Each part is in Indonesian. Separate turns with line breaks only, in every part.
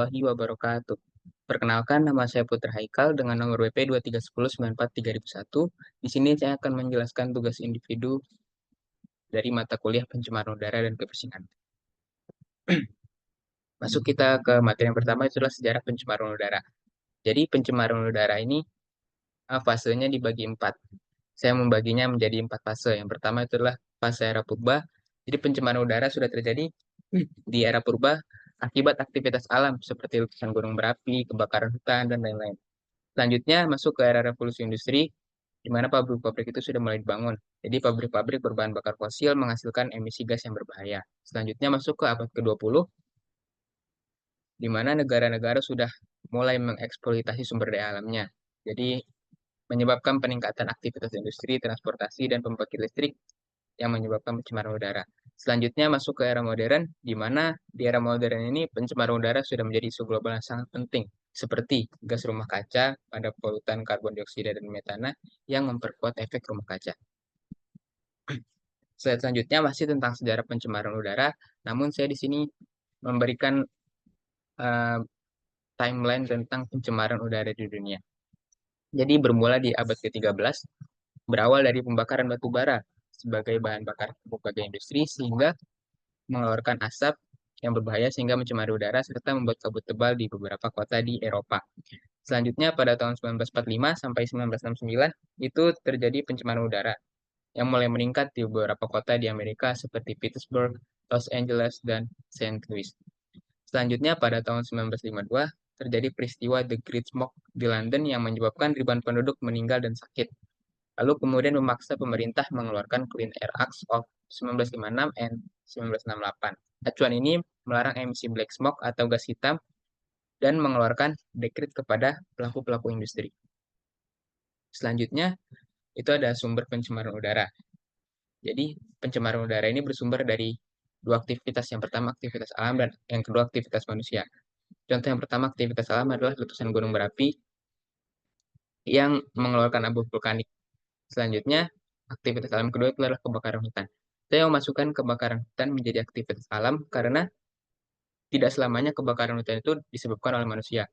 Warahmatullahi wabarakatuh. Perkenalkan, nama saya Putra Haikal dengan nomor WP 2310943.001. Di sini saya akan menjelaskan tugas individu dari mata kuliah pencemaran udara dan kebersihan. Masuk kita ke materi yang pertama, itu adalah sejarah pencemaran udara. Jadi pencemaran udara ini fasenya dibagi empat. Saya membaginya menjadi empat fase. Yang pertama itu adalah fase era purba. Jadi pencemaran udara sudah terjadi di era purba akibat aktivitas alam seperti letusan gunung berapi, kebakaran hutan, dan lain-lain. Selanjutnya masuk ke era revolusi industri, di mana pabrik-pabrik itu sudah mulai dibangun. Jadi pabrik-pabrik berbahan bakar fosil menghasilkan emisi gas yang berbahaya. Selanjutnya masuk ke abad ke-20, di mana negara-negara sudah mulai mengeksploitasi sumber daya alamnya. Jadi menyebabkan peningkatan aktivitas industri, transportasi, dan pembangkit listrik yang menyebabkan pencemaran udara. Selanjutnya masuk ke era modern, di mana di era modern ini pencemaran udara sudah menjadi isu global yang sangat penting, seperti gas rumah kaca pada polutan karbon dioksida dan metana yang memperkuat efek rumah kaca. Slide selanjutnya masih tentang sejarah pencemaran udara, namun saya di sini memberikan eh, timeline tentang pencemaran udara di dunia. Jadi bermula di abad ke-13, berawal dari pembakaran batu bara sebagai bahan bakar berbagai industri sehingga mengeluarkan asap yang berbahaya sehingga mencemari udara serta membuat kabut tebal di beberapa kota di Eropa. Selanjutnya pada tahun 1945 sampai 1969 itu terjadi pencemaran udara yang mulai meningkat di beberapa kota di Amerika seperti Pittsburgh, Los Angeles, dan Saint Louis. Selanjutnya pada tahun 1952 terjadi peristiwa The Great Smoke di London yang menyebabkan ribuan penduduk meninggal dan sakit. Lalu kemudian memaksa pemerintah mengeluarkan Clean Air Act of 1956 and 1968. Acuan ini melarang emisi black smoke atau gas hitam dan mengeluarkan dekret kepada pelaku-pelaku industri. Selanjutnya, itu ada sumber pencemaran udara. Jadi, pencemaran udara ini bersumber dari dua aktivitas. Yang pertama, aktivitas alam, dan yang kedua, aktivitas manusia. Contoh yang pertama, aktivitas alam adalah letusan gunung berapi yang mengeluarkan abu vulkanik. Selanjutnya, aktivitas alam kedua itu adalah kebakaran hutan. Saya memasukkan kebakaran hutan menjadi aktivitas alam karena tidak selamanya kebakaran hutan itu disebabkan oleh manusia.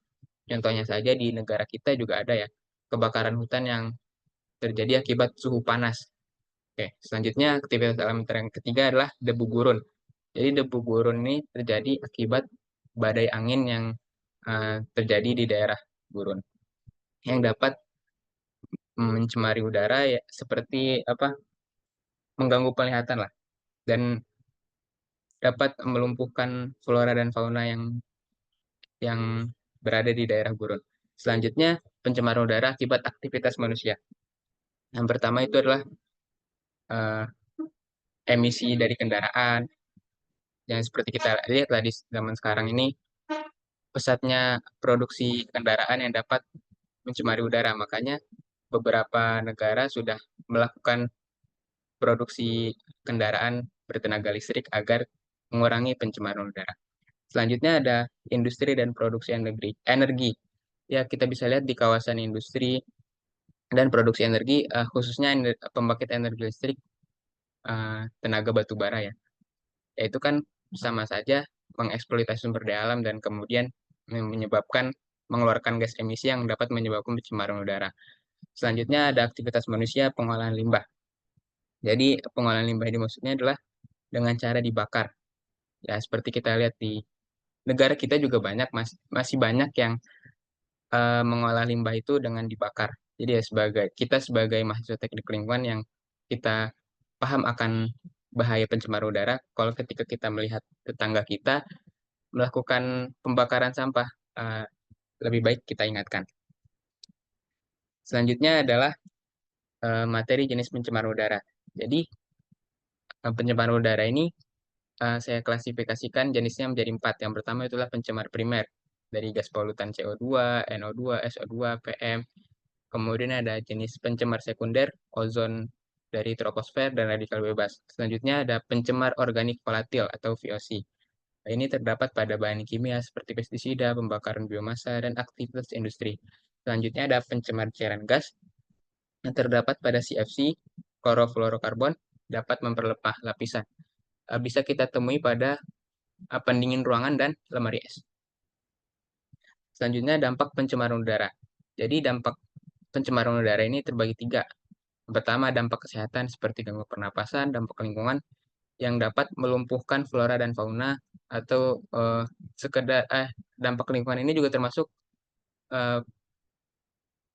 Contohnya saja di negara kita juga ada ya, kebakaran hutan yang terjadi akibat suhu panas. Oke, selanjutnya aktivitas alam yang ketiga adalah debu gurun. Jadi debu gurun ini terjadi akibat badai angin yang terjadi di daerah gurun yang dapat mencemari udara ya seperti apa mengganggu penglihatan lah dan dapat melumpuhkan flora dan fauna yang berada di daerah gurun. Selanjutnya pencemaran udara akibat aktivitas manusia. Yang pertama itu adalah eh, emisi dari kendaraan yang seperti kita lihat lah di zaman sekarang ini pesatnya produksi kendaraan yang dapat mencemari udara. Makanya beberapa negara sudah melakukan produksi kendaraan bertenaga listrik agar mengurangi pencemaran udara. Selanjutnya ada industri dan produksi energi. Ya, kita bisa lihat di kawasan industri dan produksi energi, khususnya pembangkit energi listrik tenaga batu bara ya. Yaitu kan sama saja mengeksploitasi sumber daya alam dan kemudian menyebabkan mengeluarkan gas emisi yang dapat menyebabkan pencemaran udara. Selanjutnya ada aktivitas manusia pengolahan limbah. Jadi pengolahan limbah ini maksudnya adalah dengan cara dibakar. Ya seperti kita lihat di negara kita juga banyak masih banyak yang mengolah limbah itu dengan dibakar. Jadi ya sebagai mahasiswa teknik lingkungan yang kita paham akan bahaya pencemar udara, kalau ketika kita melihat tetangga kita melakukan pembakaran sampah, eh, lebih baik kita ingatkan. Selanjutnya adalah materi jenis pencemar udara. Jadi pencemar udara ini saya klasifikasikan jenisnya menjadi empat. Yang pertama itulah pencemar primer dari gas polutan CO2, NO2, SO2, PM. Kemudian ada jenis pencemar sekunder, ozon dari troposfer dan radikal bebas. Selanjutnya ada pencemar organik volatil atau VOC. Nah, ini terdapat pada bahan kimia seperti pestisida, pembakaran biomasa, dan aktivitas industri. Selanjutnya ada pencemar cairan gas yang terdapat pada CFC, klorofluorokarbon, dapat memperlepah lapisan. Bisa kita temui pada pendingin ruangan dan lemari es. Selanjutnya dampak pencemaran udara. Jadi dampak pencemaran udara ini terbagi tiga. Yang pertama dampak kesehatan seperti gangguan pernapasan, dampak lingkungan yang dapat melumpuhkan flora dan fauna atau sekedar dampak lingkungan ini juga termasuk eh,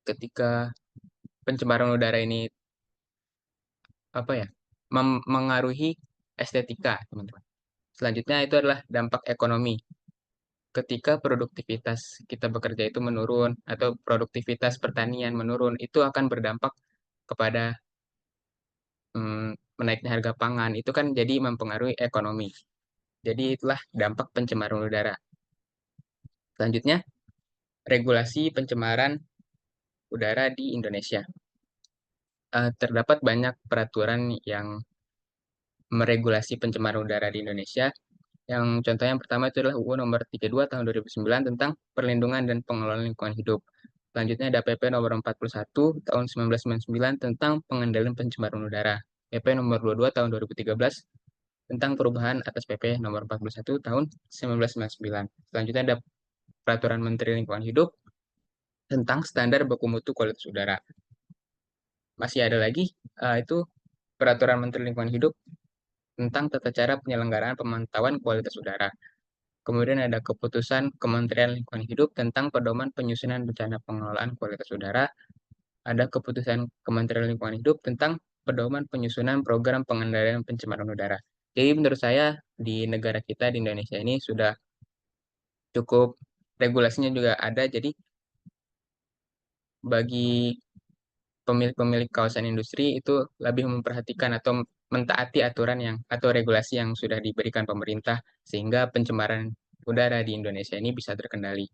ketika pencemaran udara ini apa ya mengaruhi estetika teman-teman. Selanjutnya itu adalah dampak ekonomi. Ketika produktivitas kita bekerja itu menurun atau produktivitas pertanian menurun, itu akan berdampak kepada menaiknya harga pangan. Itu kan jadi mempengaruhi ekonomi. Jadi itulah dampak pencemaran udara. Selanjutnya, regulasi pencemaran udara di Indonesia. Terdapat banyak peraturan yang meregulasi pencemaran udara di Indonesia. Yang contoh yang pertama itu adalah UU Nomor 32 Tahun 2009 tentang perlindungan dan pengelolaan lingkungan hidup. Selanjutnya ada PP Nomor 41 Tahun 1999 tentang pengendalian pencemaran udara. PP Nomor 22 Tahun 2013 tentang perubahan atas PP Nomor 41 Tahun 1999. Selanjutnya ada Peraturan Menteri Lingkungan Hidup tentang standar baku mutu kualitas udara. Masih ada lagi itu Peraturan Menteri Lingkungan Hidup tentang tata cara penyelenggaraan pemantauan kualitas udara. Kemudian ada keputusan Kementerian Lingkungan Hidup tentang pedoman penyusunan rencana pengelolaan kualitas udara. Ada keputusan Kementerian Lingkungan Hidup tentang pedoman penyusunan program pengendalian pencemaran udara. Jadi menurut saya di negara kita di Indonesia ini sudah cukup regulasinya juga ada. Jadi bagi pemilik-pemilik kawasan industri itu lebih memperhatikan atau mentaati aturan yang atau regulasi yang sudah diberikan pemerintah sehingga pencemaran udara di Indonesia ini bisa terkendali.